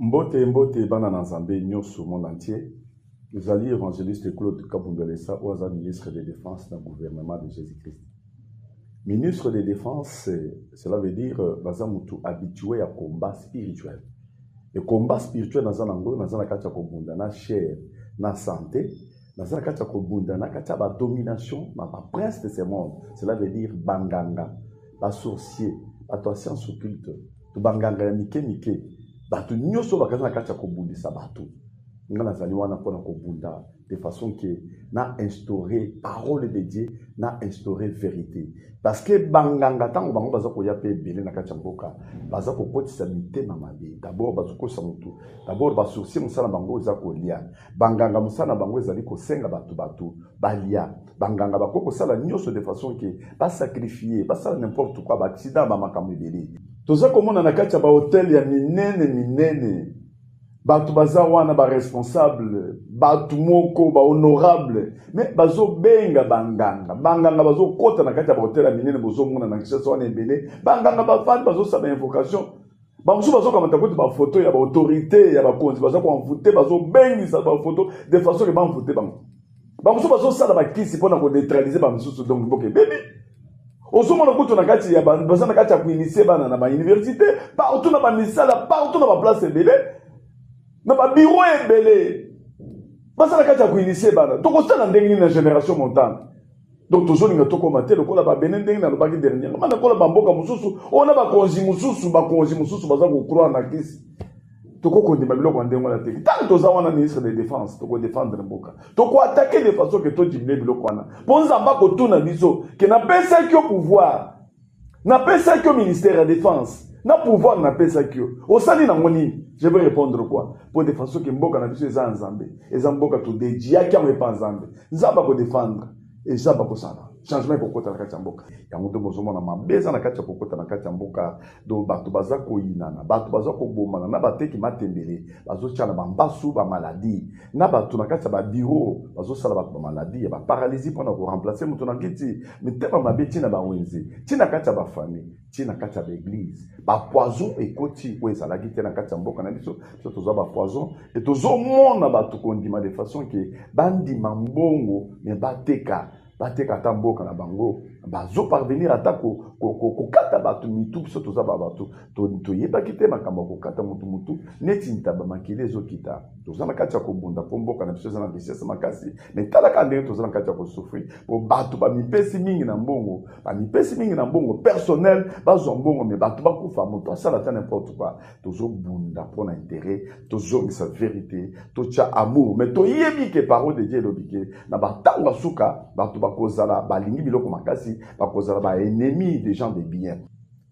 Mbote Mbote Bana Nzambe Nyoso monde entier. Nous allions évangéliste Claude Kabundolesa, Oaza ministre de Défense dans le gouvernement de Jésus-Christ. Ministre de Défense, cela veut dire Bazamutu habitué à combat spirituel. Le combat spirituel dans un kacha kobunda na chair, na santé, dans un kacha kobunda na kacha ba domination, ma prince de ce monde. Cela veut dire banganga, ba sorcier, ba to science occulte, to banganga mike. Batu nyoso bakaza na kacha kobundisa batu. Ngana zali wana pona kobunda de façon que na instauré parole de Dieu, na instauré vérité. Parce que banganga tango bango baza ko ya pe belé na kacha mboka, baza ko kotisa mitema mabe. D'abord baza ko samutu. D'abord ba sourcier musala bango za ko lia. Banganga musala bango ezali ko senga batu balia. Banganga bako ko sala nyoso de façon que ba sacrifier, ba sala n'importe quoi, ba accident ba makambo belé. Toza komona na kacha ba hotel ya minene. Batu baza wana ba responsable, batu moko ba honorable, mais bazo benga banganga bazo kota na kati ya hotel ya minene bozo mona na kisa wana ebele, banganga ba fan bazo sa invocation, bamusu bazo kamata kuti ba photo ya ba autorité ya ba konzi bazo ko envoûter bazo bengi sa ba photo de façon que ba envoûter bango. Bamusu bazo sala ba kisi pona ko neutraliser ba mususu donc boke baby. Osomona kutu na kati ya baza na kati ya kuinitier bana na ba université, partout na ba misala, partout na ba place ebele. Na ba bureau ebele basa na kati ya kuinitier bana tokosala ndenge na génération montante donc tozolinga tokomate lokola ba bene ndenge na lobaki dernier mana kola bamboka mususu ona bakonzi mususu baza kokroire na kisi tokokondima biloko ndenge wana teki tant toza wana ministre de défense tokodéfendre mboka tokoattaquer de façon que todimine biloko wana mpo nzamba kotuna biso ke napesaki yo pouvoir napesaki yo ministère ya défense na pouvoir na pesa kyo osali na ngoni je vais répondre quoi pour de façon que mboka na biso eza nzambe eza mboka to dédia ki amepa nzambe nzamba ko défendre et nzamba ko sana changement ko kota na kati ya mboka ya moto bozomona mabeza na kati ya kokota na kati ya mboka do bato baza ko inana bato baza ko bomana na bateki matembele bazo tchala bambasu ba maladie na bato na kati ya ba bureau bazo sala ba maladie ba paralysie pour ko remplacer moto na kiti mitema mabeti na ba wenzi tina kati ya ba famille tina kati ya ba église ba poison ekoti ko ezala kiti na kati ya mboka na biso so toza ba poison et tozo mona bato kondima de façon que bandi mambongo mais bateka tamboka na bango bazo parvenir atako kokata batu mitu so toza ba batu to yeba kite makambo kokata mutu neti ntaba makile zo kita toza na kati ya kobunda pomboka na biso na richesse makasi mais tala kande toza na kati ya ko souffrir po batu ba mipesi mingi na mbongo personnel bazo mbongo mais batu bakufa moto asala ta n'importe quoi tozo bunda pour intérêt tozo sa vérité to cha amour mais to yebi ke parole de Dieu lobike na batanga suka batu bakozala balingi biloko makasi bakozala ba ennemi des gens de bien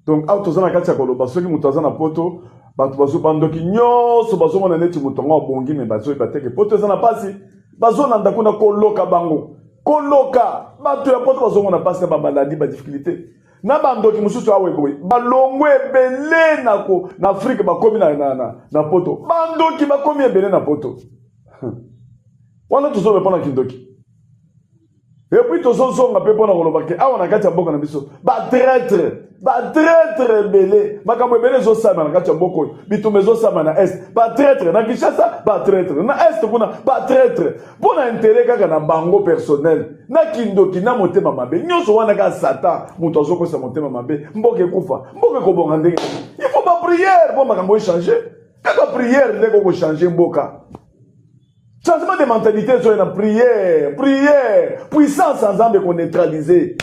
donc autozana katia koloba soki mutu aza na poto batu bazo bandoki nyoso bazo mona neti mutonga obongi me bazo bateke poto eza na pasi bazo na ndakuna koloka bango koloka batu ya poto bazo mona pasi ba maladie ba difficulté na bandoki mususu awe boy balongwe ebele nako na Afrique bakomi na poto bandoki bakomi ebele na poto wana tuzobe pona kindoki. Et puis tous sont appelés pour nous remarquer. Ah on a gâté un bon canabis. Ba traître belé. Makambo belé zo sama na gâté un bon coin. Bitu mezo sama na est. Ba traître na Kinshasa. Ba traître na est kuna. Ba traître. Pour intérêt kaka na bango personnel. Na kindoki na motema mabe. Nyoso wana ka Satan. Muto zo ko sa motema mabe. Mboke kufa. Mboke ko bonga ndenge. Il faut pas prière pour makambo changer. Kaka prière ndeko ko changer mboka. Changement de mentalité, c'est une prière, puissance ensemble qu'on neutraliser.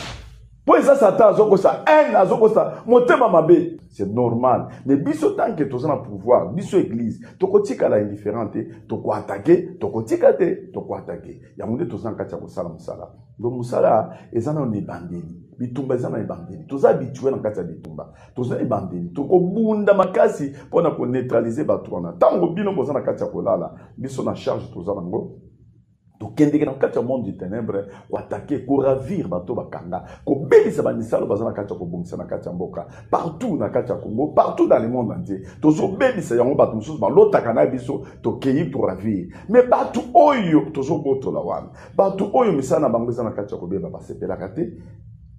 Pour ça, Satan, ça haine, ça motema mabe. C'est normal. Mais biso tant que tu as un pouvoir, biso église, tu kotika la indifférente, tu ko attaquer, tu kotika te, tu ko attaquer. Ya munde tu san kacha ko sala musala. Donc musala ezana on ebandeli. Bitumba ezana ebandeli. Tu as habitué na kacha bitumba. Tu as ebandeli. Tu ko bunda makasi pour na ko neutraliser batwana. Tango bino bozana kacha ko lala, biso na charge tu za bango. Donc, dans le monde du ténèbre, pour attaquer, pour ravir, bateau bakanga, pour bénir ba misalo bazana kacha ko bongisa na kacha mboka, partout na kacha Congo, partout dans le monde entier. Tozo bénir ça yango bato mususu ba lota kana biso to keyi pour ravir. Mais bato oyo tozo boto la wana. Bato oyo misana bango na kacha ko beba ba sepela kate.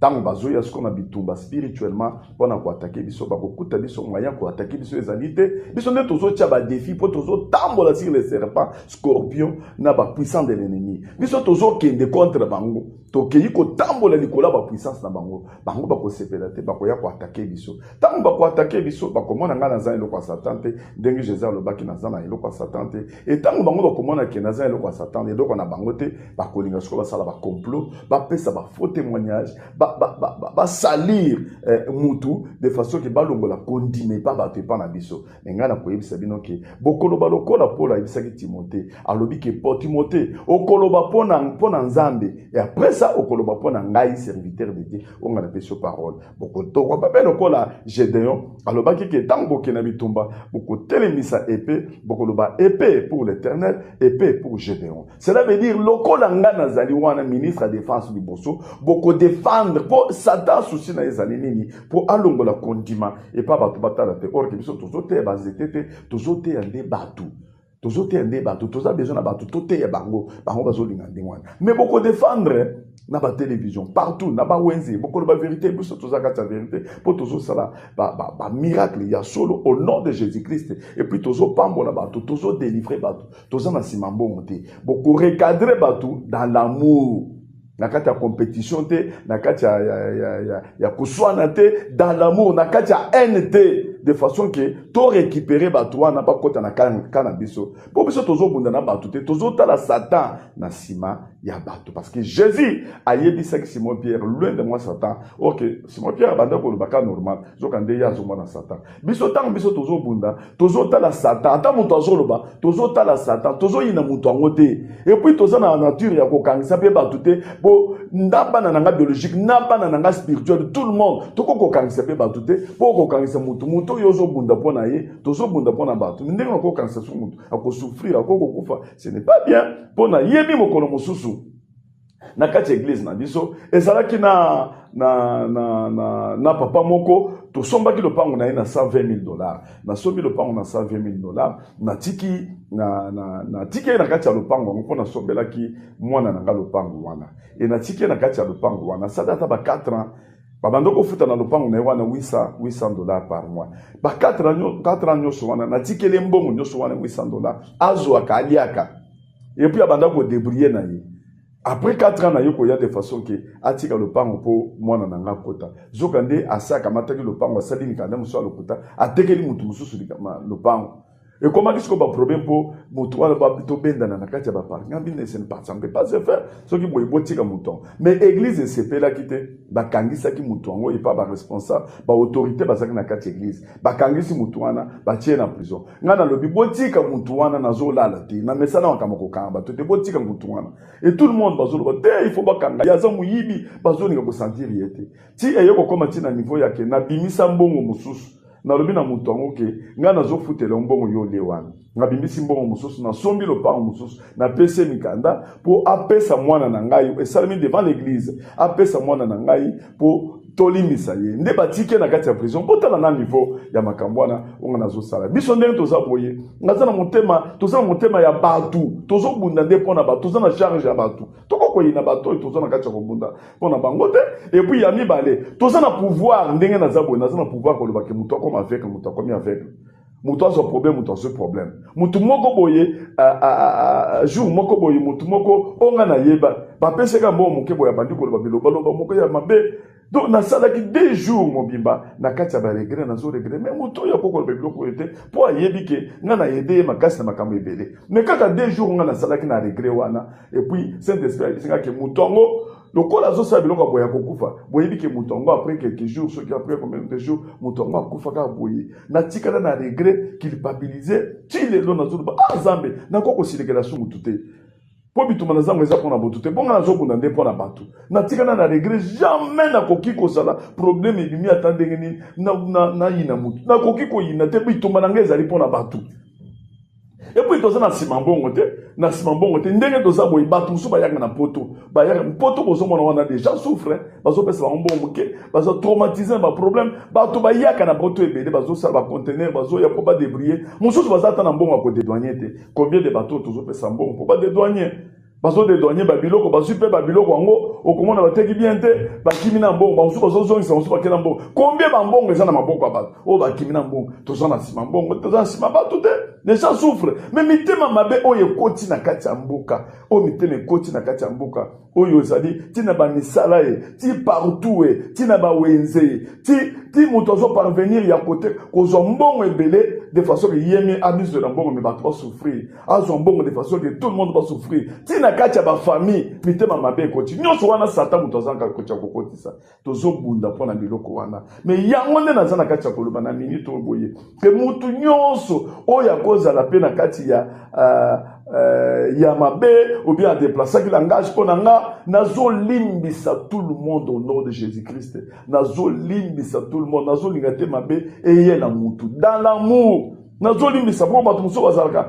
Tant bazoya ce qu'on a bitumba spirituellement pour attaquer biso bakokuta biso moyen pour attaquer biso ezalité biso ne tozo tia ba défi pour tozo tambola sur les serpents scorpions na ba puissance de l'ennemi biso tozo kende contre bango to keyi ko tambola likola ba puissance na bango bango bako sepela te bako ya ko attaquer biso tant bako attaquer biso bako mona nga na za eloko ya satan te ndenge Jésus le baki na za na eloko ya satan te et tant bango bako mona ke na za eloko ya satan et donc on a bango te bako linga sko ba sala ba complot ba pesa ba faux témoignage ba salir mutu de façon que balongola condamné pas battre pas na biso ngana ko yebisa bino ke bokoloba lokola Paul ayebisa ki Timothée alobi ke pour Timothée okoloba pona nzambe et après ça okoloba pona ngai serviteur de Dieu on ngana peso parole bokoto ko babel lokola Gédéon alobaki ke tango kena bitumba bokotelemisa épée bokoloba épée pour l'Éternel épée pour Gédéon cela veut dire lokola ngana zali wana ministre de défense liboso boko défendre pour Satan souci na ezali nini pour alongola kondima et pas batu batala te or que biso tozote bazete tozote ande batu tozote ande batu toza besoin na batu tote ya bango bazolinga ndengwana mais beaucoup défendre na ba télévision partout na ba wenze beaucoup ba vérité biso toza kata vérité pour tozo sala ba miracle ya solo au nom de Jésus-Christ et puis tozo pambola batu tozo délivrer batu toza na simambo monté beaucoup recadrer batu dans l'amour nakati ya compétition te nakati ya kuswana te dans l'amour nakati ya haine te de façon que to récupérer batwa na pas kota na kana biso po biso tozo bunda na batu te tozo tala Satan na sima ya batu parce que Jésus a yebisa ki Simon Pierre loin de moi Satan OK Simon Pierre banda ko lobaka normal zokande ya zo na Satan biso tang biso tozo bunda tozo tala Satan ata muto azoloba tozo tala Satan tozo yina muto angote et puis tozo na nature ya kokangisa pe batu te bo ndamba na nanga biologique ndamba na nanga spirituel tout le monde to kokangisa pe batu te po kokangisa muto yozo bunda pona ye tozo bunda pona batu ndenge ko kanisa su mutu ako souffrir ako kokufa ce n'est pas bien pona yebi mokolo mosusu na kati église na biso ezalaki na papa moko to sombaki lopango na ye na $120,000 na sombi lopango na $120,000 na tiki na tiki na kati ya lopango ngo na sombelaki mwana na nga lopango wana et na tiki na kati ya lopango wana sadata ba 4 ans babando ko futa na lopango na wana $800 par mois ba 4 ans nyoso wana na tikele mbongo nyoso wana $800 azo akaliaka et puis abanda ko débrouiller na ye après 4 ans na yoko ya de façon que atika lopango po mwana na nga kota zokande asaka mataki lopango asali ni kanda muso lokuta atekeli mutu mususu lopango et comment est-ce qu'on va problème pour mutuala ba bito benda na kati ya ba parc ngambi ne sen pas ça peut pas se faire ce qui boy botika mouton mais église c'est pela kite ba kangisa ki mutuango et pas ba responsable ba autorité ba saka na kati église ba kangisi mutuana ba tie na prison ngana lobi botika mutuana na zolala te na mesana wakamako kamba to te botika mutuana et tout le monde bazolo te il faut ba kanga ya zamu yibi bazoni nga ko sentir yete ti eyoko koma ti na niveau yake na bimisa mbongo mususu na lobi na mutu ango ke nga nazo futela mbongo yo lewana nga bimbisi mbongo mususu na sombi lopango mususu na pese mikanda po apesa mwana na ngai esalemi devant l'église apesa mwana na ngai po tolimisa ye nde batike na kati ya prison botala na niveau ya makambwana onga nazo sala biso ndenge toza boye ngaza na motema ya batu tozo bunda nde pona batu toza na charge ya batu toko yina batu toza na kati ya kobunda pona bango te et puis ya mibale toza na pouvoir ndenge naza boye naza na pouvoir ko lobaki muto akoma avec muto akomi avec muto azo problème muto azo problème mutu moko boye jour moko boye mutu moko onga na yeba ba peseka mbo moke boya bandi ko loba biloba moko ya mabe. Donc, na salaki 2 jours mobimba na kati ya ba regret na zo regret mais muto ya koko le biloko ete po ayebike nga na yede makasi na makambo ebele mais kaka 2 jours nga na salaki na regret wana et puis Saint-Esprit singa ke mutongo lokola zo sa biloko boya kokufa boyebike mutongo après quelques jours ce qui après combien de jours mutongo akufa ka boye na tikala na regret culpabiliser ti lelo na zo ba zambe na koko silikela su mutute po bituma na zango eza pona botu te bonga na zokunda nde pona batu na tikana na regret jamais na koki kozala problème ebimi ata ndenge nini na yina mutu na koki koyina te bituma na ngai ezali pona batu et puis toza na nsima mbongo te ndenge toza boye batu mosusu bayaka na poto bozomona wana déjà souffre bazopesa bango mbongo moke bazo traumatiser ba problème bato bayaka na poto ebele bazosala bacontener bazoya mpo badébrouiller mosusu baza ata na mbongo ya kodédouanye te combien de bato tozopesa mbongo mpo badédouanye bazo de douanier babiloko bazu pe babiloko ngo okomona bateki bien te bakimi na mbongo bamusu bazo zongisa bamusu bakena mbongo combien ba mbongo eza na maboko ya bato o bakimi na mbongo toza na nsima mbongo toza na nsima bato te les gens souffrent mais mitema mabe oyo ekoti na kati ya mboka oyo mitema ekoti na kati ya mboka oyo ezali tina bamisala ye ti partout ye tina bawenze ye ti moto azo parvenir ya kote kozwa mbongo ebele de façon que yemi abuse de la mbongo mais bato basouffrir azwa mbongo de façon que tout le monde basouffrir tina kati ya bafamille mitema mabe ekoti nyonso wana satan moto azanga koti ya kokotisa tozobunda mpona biloko wana mais yango nde naza na kati ya koloba na minute oyo boye ke mutu nyonso oyo akozala mpe na kati ya mabe ou bien adeplasaki langage mpo na nga nazolimbisa tout le monde au nom de Jésus-Christ nazolimbisa tout le monde nazolinga te mabe eye na mutu dans l'amour nazolimbisa mpo bato mosusu bazalaka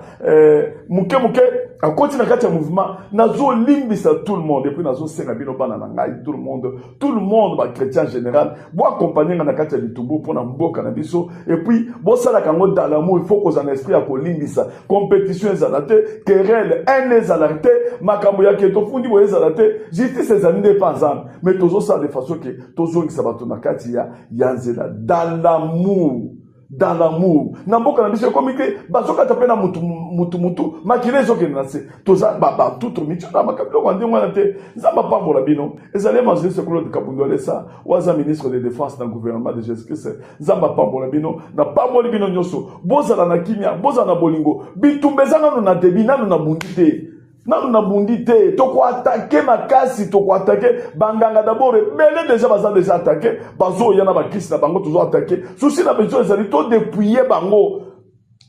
moke akoti na kati ya mouvement nazolimbisa tout le monde et puis nazosenga bino bana na ngai tout le monde bachrétien en général boaccompagne nga na kati ya bitumbu mpona mboka na biso et puis bosalaka yango dans l'amour il faut kozala na esprit ya kolimbisa compétition ezala te querelle haine ezala te makambo yake tofundi boye ezala te justice ezali nde mpa nzambe mais tozosala de façon ke tozongisa bato na kati ya nzela dans l'amour namboka na biso ekomi ke bazokata mpe na mutu makila ezokende na se toza batutre mitio na makabiloko ya ndenge wana te nzambe apambola bino ezali évangéliste Claude Kabundu Alesa waza ministre de défense na gouvernement de Jésus-Christ nzambe apambola bino na pamboli bino nyonso bozala na kimia bozala na bolingo bitumba eza nano na debi nano na bundi te nanu na bundi te toko attaquer makasi toko attaquer banganga d'abord belé déjà baza déjà attaquer bazo yana ba Christ na bango toujours attaquer souci na besoin ezali to dépouiller bango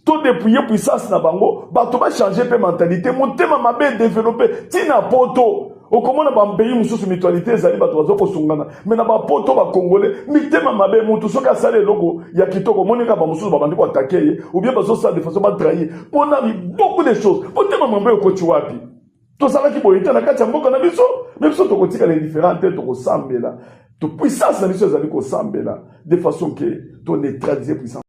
to dépouiller puissance na bango bato ba changer pe mentalité motema mabe développer tina poto okomona ba pays mususu mutualité ezali bato bazo kosungana mais na ba poto ba congolais mitema mabe mutu soka asale logo ya kitoko monika ba mususu ba bandi ko attaquer ou bien bazo ça de façon ba trahir on a vu beaucoup de choses motema mabe okoti wapi to sala ki boyite na kati ya mboka na biso mais biso to kotika les différents te to kosambela to puissance na biso ezali kosambela de façon que to neutraliser puissance